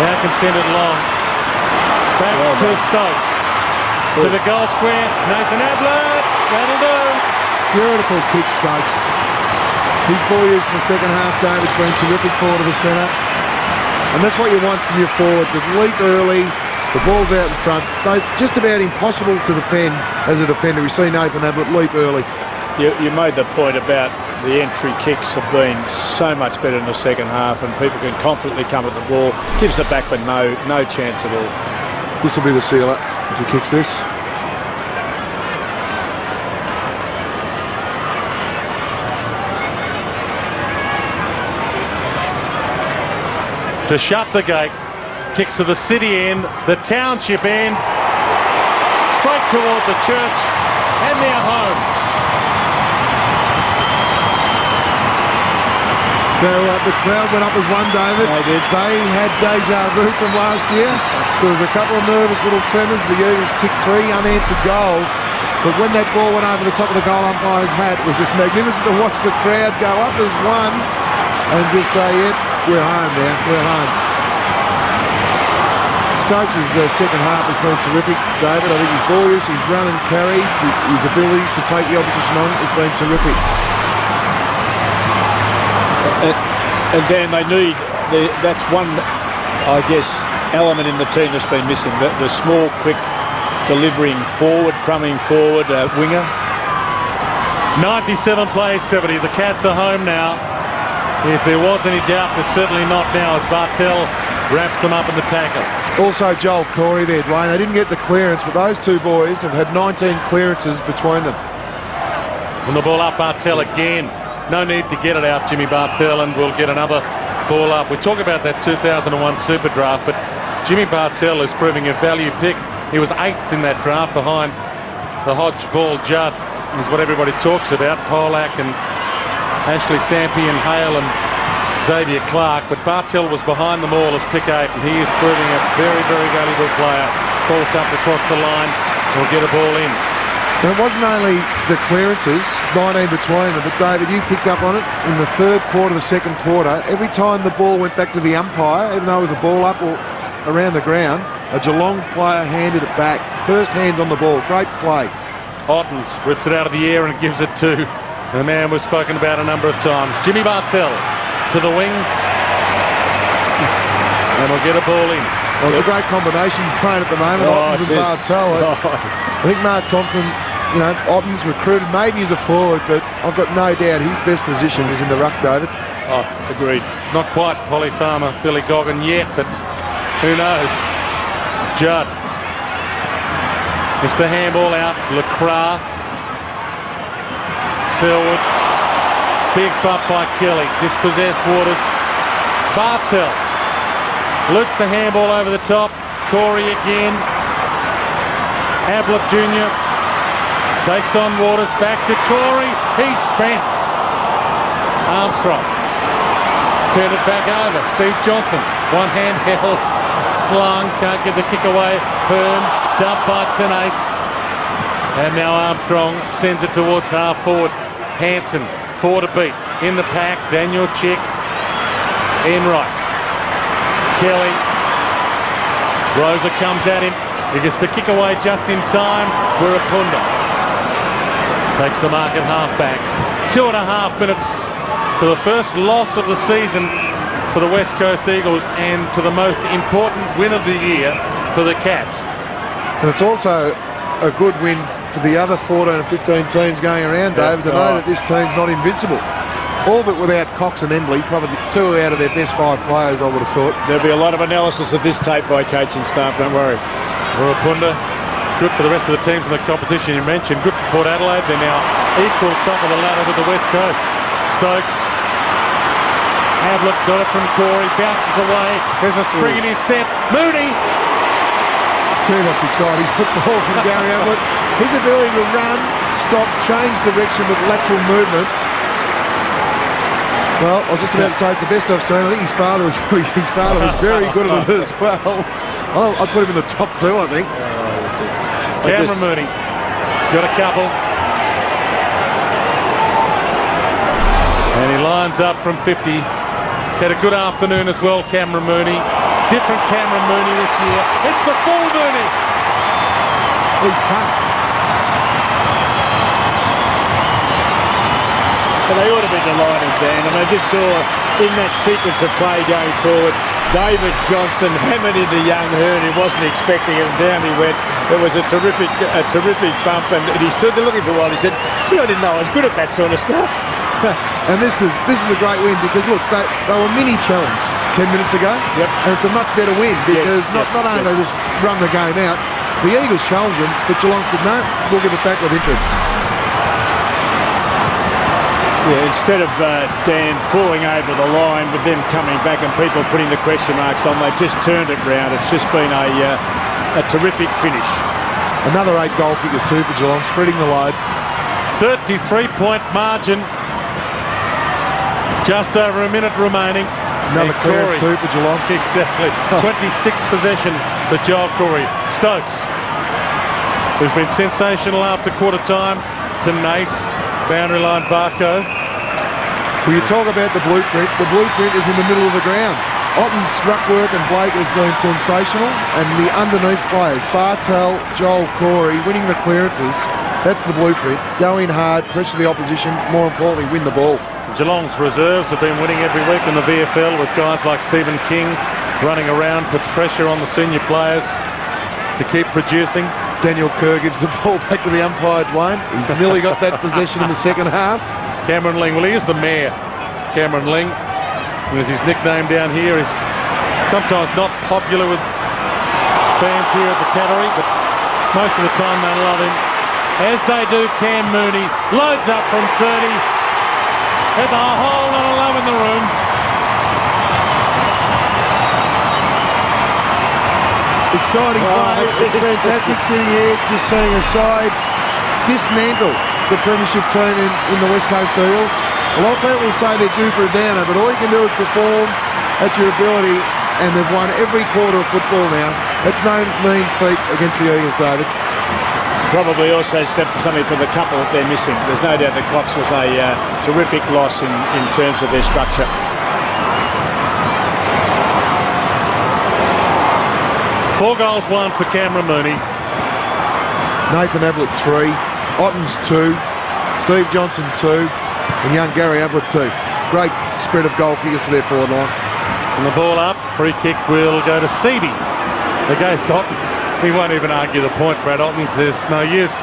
Now can send it long. Back to Stokes. To the goal square. Nathan Ablett. That'll do. Beautiful kick, Stokes. His ball use in the second half, David's been terrific forward to the centre. And that's what you want from your forward, to leap early, the ball's out in front. Just about impossible to defend as a defender. We see Nathan Ablett leap early. You made the point about the entry kicks have been so much better in the second half, and people can confidently come at the ball. Gives the backman no chance at all. This will be the sealer if he kicks this. To shut the gate, kicks to the city end, the township end, straight towards the church, and they're home. So the crowd went up as one, David. They did. They had deja vu from last year. There was a couple of nervous little tremors. The Eagles kicked 3 unanswered goals. But when that ball went over the top of the goal umpire's hat, it was just magnificent to watch the crowd go up as one and just say, yep, we're home now, we're home. Stokes' second half has been terrific, David. I think his ball use, his run and carry, his ability to take the opposition on has been terrific. And Dan, that's one, I guess, element in the team that's been missing. The small, quick, delivering forward, crumbing forward, winger. 97 plays 70. The Cats are home now. If there was any doubt, there's certainly not now as Bartel wraps them up in the tackle. Also Joel Corey there, Dwayne. They didn't get the clearance, but those two boys have had 19 clearances between them. And the ball up, Bartel again. No need to get it out, Jimmy Bartel, and we'll get another ball up. We talk about that 2001 Super Draft, but Jimmy Bartel is proving a value pick. He was 8th in that draft behind the Hodge Ball Judd, is what everybody talks about. Polak and Ashley Sampi and Hale and Xavier Clark, but Bartel was behind them all as pick 8, and he is proving a very, very valuable player. Ball up across the line, will get a ball in. And it wasn't only the clearances, 19 between them, but David, you picked up on it in the third quarter, the second quarter. Every time the ball went back to the umpire, even though it was a ball up or around the ground, a Geelong player handed it back. First hands on the ball. Great play. Ottens rips it out of the air and gives it to the man we've spoken about a number of times. Jimmy Bartel to the wing. And we'll get a ball in. Well, it's a great combination playing at the moment. Ottens and Bartel. I think Mark Thompson, Ottens recruited maybe as a forward, but I've got no doubt his best position is in the ruck, David. Oh, agreed. It's not quite Polly Farmer, Billy Goggin yet, but who knows? Judd. It's the handball out. Lacroix. Selwood. Big bump by Kelly. Dispossessed Waters. Bartel. Loops the handball over the top. Corey again. Ablett Jr. takes on Waters. Back to Corey. He's spent. Armstrong. Turn it back over. Steve Johnson. One hand held. Slung. Can't get the kick away. Hearn. Dumped by Tenace. And now Armstrong sends it towards half forward. Hanson. 4 to beat. In the pack. Daniel Chick. Enright. Kelly. Rosa comes at him. He gets the kick away just in time. Wirapunda takes the mark at half-back. 2.5 minutes to the first loss of the season for the West Coast Eagles and to the most important win of the year for the Cats. And it's also a good win for the other 14 and 15 teams going around, David, to know that this team's not invincible. All but without Cox and Embley, probably 2 out of their best 5 players, I would have thought. There'll be a lot of analysis of this tape by coaching staff, don't worry. Wirapunda, good for the rest of the teams in the competition you mentioned. Good for Port Adelaide. They're now equal top of the ladder with the West Coast. Stokes. Ablett got it from Corey. Bounces away. There's a spring in his step. Mooney. Gee, that's exciting football from Gary Ablett. His ability to run, stop, change direction with lateral movement. Well, I was just about to say it's the best I've seen. I think his father was very good at it as well. I'd put him in the top 2, I think. Cameron Mooney. He's got a couple. And he lines up from 50. He's had a good afternoon as well, Cameron Mooney. Different Cameron Mooney this year. It's the full Mooney. He's punched. But they ought to be delighted, Dan. I mean, I just saw in that sequence of play going forward, David Johnson hammered into young Hearn, who wasn't expecting it, and down he went. It was a terrific bump, and he stood there looking for a while. He said, "Gee, I didn't know I was good at that sort of stuff." And this is a great win because, look, they were mini challenged 10 minutes ago. Yep. And it's a much better win because not only they just run the game out, the Eagles challenged them, but Geelong said, no, we'll give it back with interest. Yeah, instead of Dan falling over the line with them coming back and people putting the question marks on, they've just turned it round. It's just been a terrific finish. Another 8 goal kickers too for Geelong, spreading the load. 33-point margin. Just over a minute remaining. Another clearance too for Geelong. Exactly. 26th possession for Joel Corey. Stokes, who's been sensational after quarter time. It's a nice boundary line Varco. Well, you talk about the blueprint is in the middle of the ground. Otten's ruck work and Blake has been sensational, and the underneath players, Bartel, Joel Corey, winning the clearances, that's the blueprint. Go in hard, pressure the opposition, more importantly, win the ball. Geelong's reserves have been winning every week in the VFL with guys like Stephen King running around, puts pressure on the senior players to keep producing. Daniel Kerr gives the ball back to the umpire, Dwayne. He's nearly got that possession in the second half. Cameron Ling, well, he is the mayor, Cameron Ling. And as his nickname down here is sometimes not popular with fans here at the Cattery, but most of the time they love him. As they do Cam Mooney, loads up from 30. There's a whole lot of love in the room. Exciting play. It's fantastic sitting here, just seeing a side dismantle the premiership team in the West Coast Eels. A lot of people will say they're due for a downer, but all you can do is perform at your ability, and they've won every quarter of football now. That's no mean feat against the Eagles, David. Probably also something for the couple that they're missing. There's no doubt that Cox was a terrific loss in terms of their structure. Four goals won for Cameron Mooney. Nathan Ablett 3, Otten's 2, Steve Johnson 2, and young Gary Ablett 2. Great spread of goal kickers for their forward line. And the ball up, free kick will go to Seaby against Ottens. He won't even argue the point, Brad Ottens. There's no use.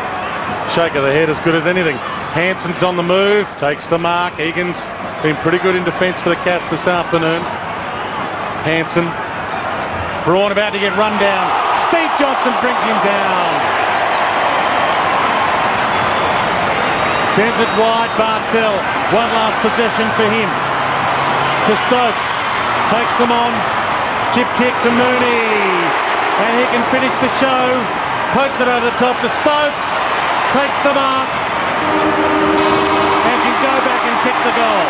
Shake of the head as good as anything. Hanson's on the move, takes the mark. Egan's been pretty good in defence for the Cats this afternoon. Hanson. Braun about to get run down. Steve Johnson brings him down. Sends it wide, Bartel. One last possession for him. To Stokes. Takes them on. Chip kick to Mooney. And he can finish the show. Pokes it over the top to Stokes. Takes the mark. And can go back and kick the goal.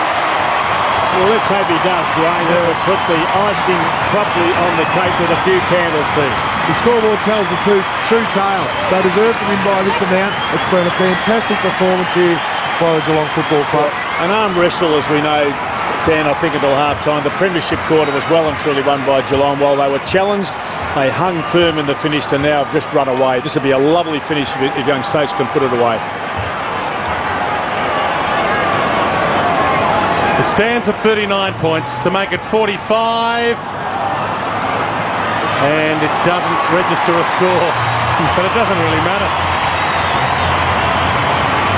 Well, let's hope he does, Dwayne. That would put the icing properly on the cake with a few candles too. The scoreboard tells the true tale. They deserve to win by this amount. It's been a fantastic performance here by the Geelong Football Club. An arm wrestle, as we know, Dan, I think until half-time. The premiership quarter was well and truly won by Geelong. While they were challenged, they hung firm in the finish to now have just run away. This would be a lovely finish if young Stokes can put it away. It stands at 39 points to make it 45. And it doesn't register a score, but it doesn't really matter.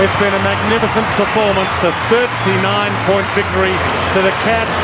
It's been a magnificent performance, a 39-point victory for the Cats.